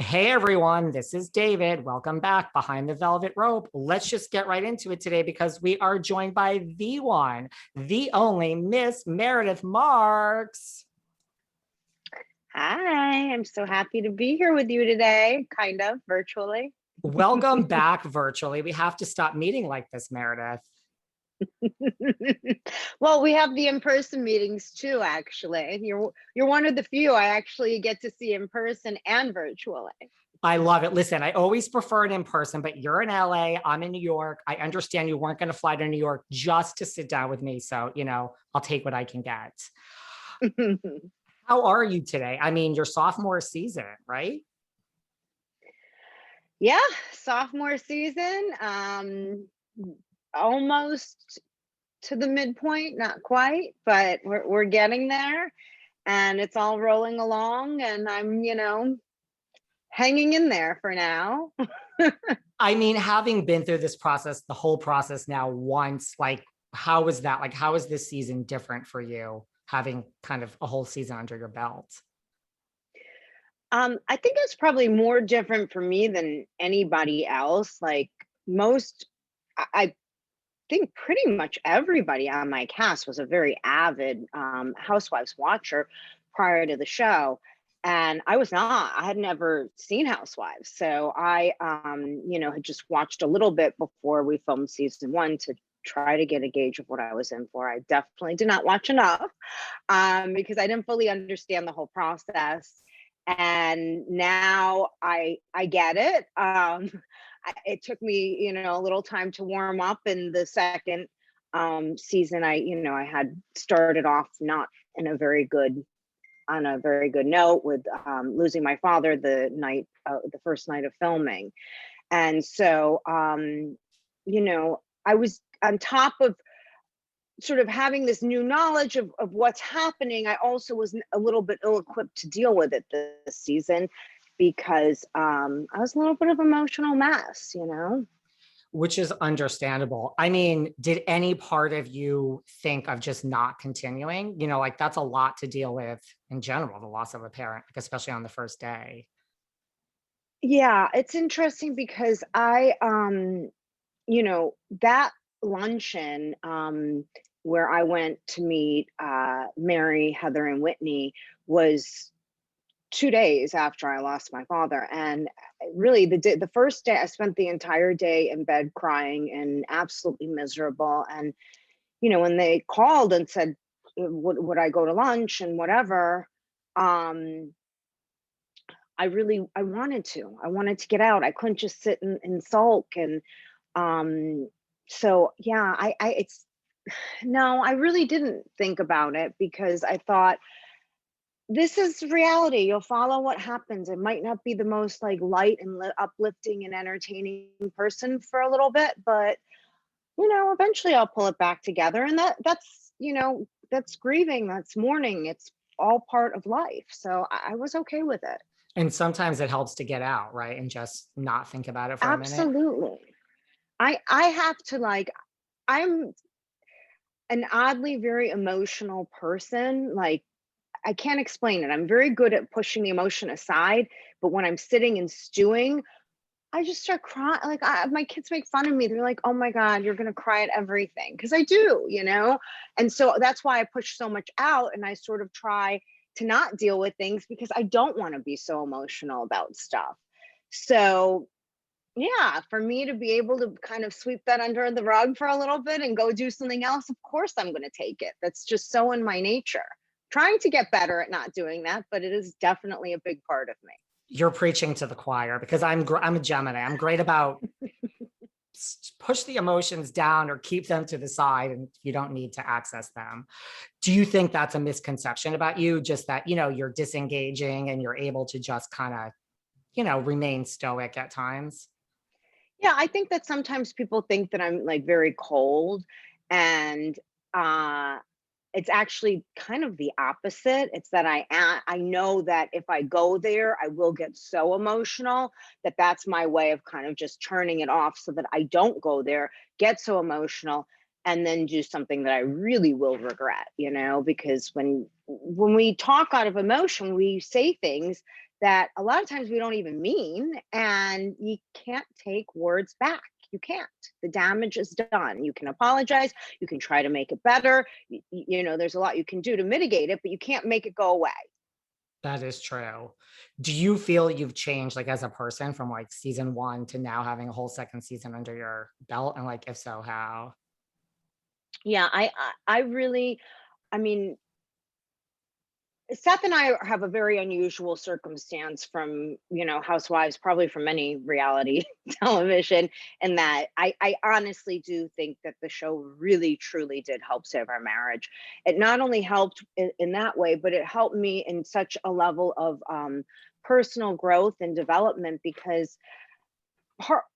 Hey everyone, this is David. Welcome back behind the velvet rope. Let's just get right into it today because we are joined by the one, the only Miss Meredith Marks. Hi, I'm so happy to be here with you today, kind of virtually. Welcome back virtually. We have to stop meeting like this, Meredith. Well, we have the in-person meetings too, actually. You're one of the few I actually get to see in person and virtually. I love it. Listen, I always prefer it in person, but you're in LA, I'm in New York. I understand you weren't going to fly to New York just to sit down with me. So, I'll take what I can get. How are you today? I mean, your sophomore season, right? Yeah, sophomore season, almost to the midpoint, not quite, but we're getting there and it's all rolling along and I'm, hanging in there for now. I mean, having been through this process, the whole process now once, like, how was that? Like, how is this season different for you, having kind of a whole season under your belt? I think it's probably more different for me than anybody else. Like most, I think pretty much everybody on my cast was a very avid Housewives watcher prior to the show. And I was not. I had never seen Housewives. So I, had just watched a little bit before we filmed season one to try to get a gauge of what I was in for. I definitely did not watch enough because I didn't fully understand the whole process. And now I get it. It took me, a little time to warm up in the second season. I had started off not in a very good on a very good note with losing my father the first night of filming. And so, I was on top of sort of having this new knowledge of what's happening. I also was a little bit ill-equipped to deal with it this season because I was a little bit of emotional mess. Which is understandable. I mean, did any part of you think of just not continuing? Like that's a lot to deal with in general, the loss of a parent, like especially on the first day. Yeah, it's interesting because that luncheon where I went to meet Mary, Heather, and Whitney was 2 days after I lost my father. And really the first day I spent the entire day in bed crying and absolutely miserable. And, when they called and said, would I go to lunch and whatever, I wanted to get out. I couldn't just sit and sulk. And so yeah, it's no, I really didn't think about it because I thought this is reality. You'll follow what happens. It might not be the most like light and uplifting and entertaining person for a little bit, but eventually I'll pull it back together. And that's grieving, that's mourning. It's all part of life. So I was okay with it. And sometimes it helps to get out, right? And just not think about it for a minute. Absolutely. I have to I'm an oddly very emotional person. Like I can't explain it. I'm very good at pushing the emotion aside, but when I'm sitting and stewing, I just start crying. Like my kids make fun of me. They're like, "Oh my God, you're gonna cry at everything," because I do. And so that's why I push so much out, and I sort of try to not deal with things because I don't want to be so emotional about stuff. So yeah, for me to be able to kind of sweep that under the rug for a little bit and go do something else, of course I'm going to take it. That's just so in my nature. Trying to get better at not doing that, but it is definitely a big part of me. You're preaching to the choir because I'm a Gemini. I'm great about push the emotions down or keep them to the side, and you don't need to access them. Do you think that's a misconception about you? Just that, you're disengaging and you're able to just kind of, remain stoic at times? Yeah, I think that sometimes people think that I'm like very cold and uh it's actually kind of the opposite. It's that I know that if I go there, I will get so emotional that that's my way of kind of just turning it off so that I don't go there, get so emotional, and then do something that I really will regret, because when we talk out of emotion, we say things that a lot of times we don't even mean, and you can't take words back. You can't. The damage is done. You can apologize, you can try to make it better. There's a lot you can do to mitigate it, but you can't make it go away. That is true. Do you feel you've changed like as a person from like season one to now having a whole second season under your belt? And like, if so, how? Yeah, I really, I mean, Seth and I have a very unusual circumstance from, Housewives, probably from any reality television, and that I honestly do think that the show really, truly did help save our marriage. It not only helped in that way, but it helped me in such a level of personal growth and development because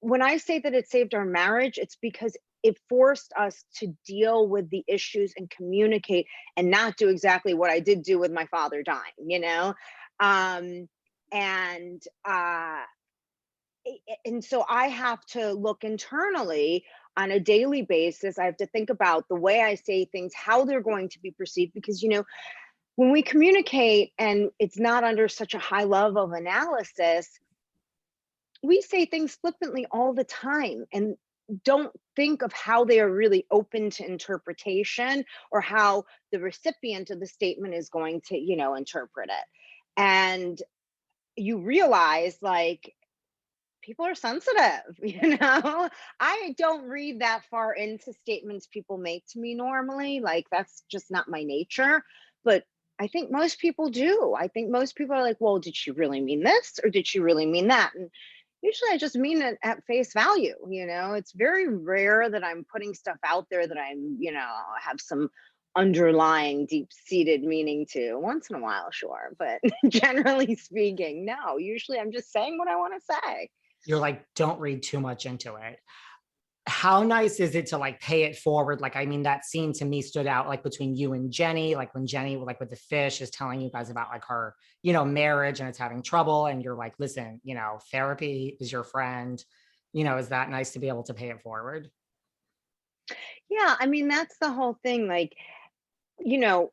when I say that it saved our marriage, it's because it forced us to deal with the issues and communicate and not do exactly what I did do with my father dying. Um, and and so I have to look internally on a daily basis. I have to think about the way I say things, how they're going to be perceived, because when we communicate and it's not under such a high level of analysis, we say things flippantly all the time and don't think of how they are really open to interpretation or how the recipient of the statement is going to, interpret it. And you realize like people are sensitive, I don't read that far into statements people make to me normally. Like that's just not my nature. But I think most people do. I think most people are like, well, did she really mean this or did she really mean that? And usually I just mean it at face value. It's very rare that I'm putting stuff out there that I'm, have some underlying deep-seated meaning to. Once in a while, sure, but generally speaking, no. Usually I'm just saying what I want to say. You're like, don't read too much into it. How nice is it to like pay it forward? Like, I mean, that scene to me stood out like between you and Jenny, like when Jenny, like with the fish, is telling you guys about like her, marriage and it's having trouble. And you're like, listen, therapy is your friend. Is that nice to be able to pay it forward? Yeah, I mean, that's the whole thing. Like, you know,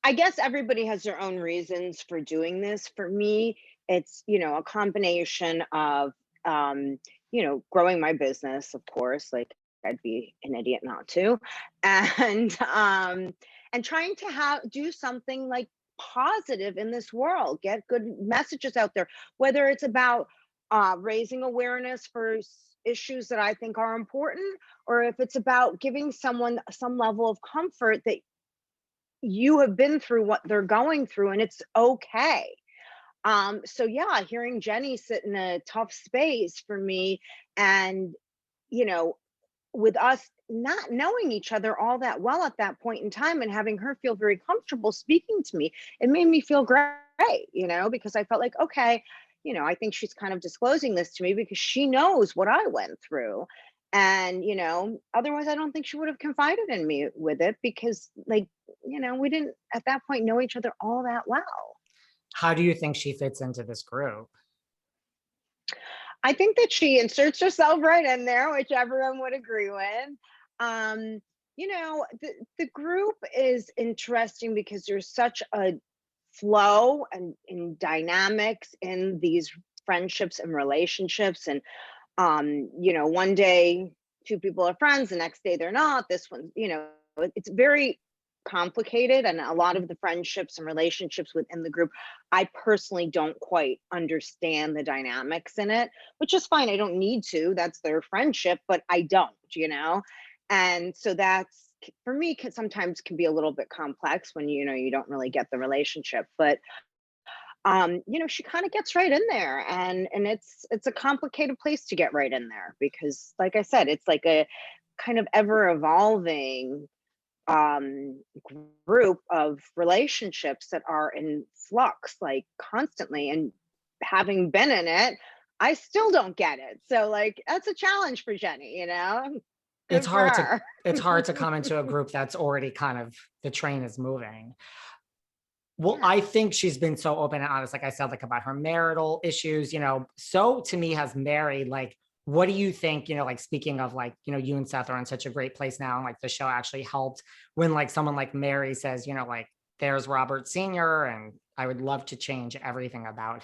I guess everybody has their own reasons for doing this. For me, it's, a combination of, growing my business, of course, like I'd be an idiot not to, and trying to do something like positive in this world, get good messages out there, whether it's about raising awareness for issues that I think are important, or if it's about giving someone some level of comfort that you have been through what they're going through and it's okay. So yeah, hearing Jenny sit in a tough space for me, and you know, with us not knowing each other all that well at that point in time and having her feel very comfortable speaking to me, it made me feel great, because I felt like, okay, I think she's kind of disclosing this to me because she knows what I went through. And, otherwise I don't think she would have confided in me with it because like, we didn't at that point know each other all that well. How do you think she fits into this group? I think that she inserts herself right in there, which everyone would agree with. The group is interesting because there's such a flow and in dynamics in these friendships and relationships. And one day two people are friends, the next day they're not. This one, it's very complicated, and a lot of the friendships and relationships within the group I personally don't quite understand the dynamics in it, which is fine. I don't need to. That's their friendship, but I don't. And so that's, for me, sometimes can be a little bit complex when you don't really get the relationship. But she kind of gets right in there, and it's a complicated place to get right in there because, like I said, it's like a kind of ever evolving um group of relationships that are in flux like constantly. And having been in it, I still don't get it. So like that's a challenge for Jenny. It's Good for hard to her. it's hard to come into a group that's already kind of, the train is moving. Well, Yeah. I think she's been so open and honest, like I said, like about her marital issues, so to me has Mary, like, what do you think, like speaking of like, you and Seth are in such a great place now, and like the show actually helped when like someone like Mary says, like, there's Robert Sr. and I would love to change everything about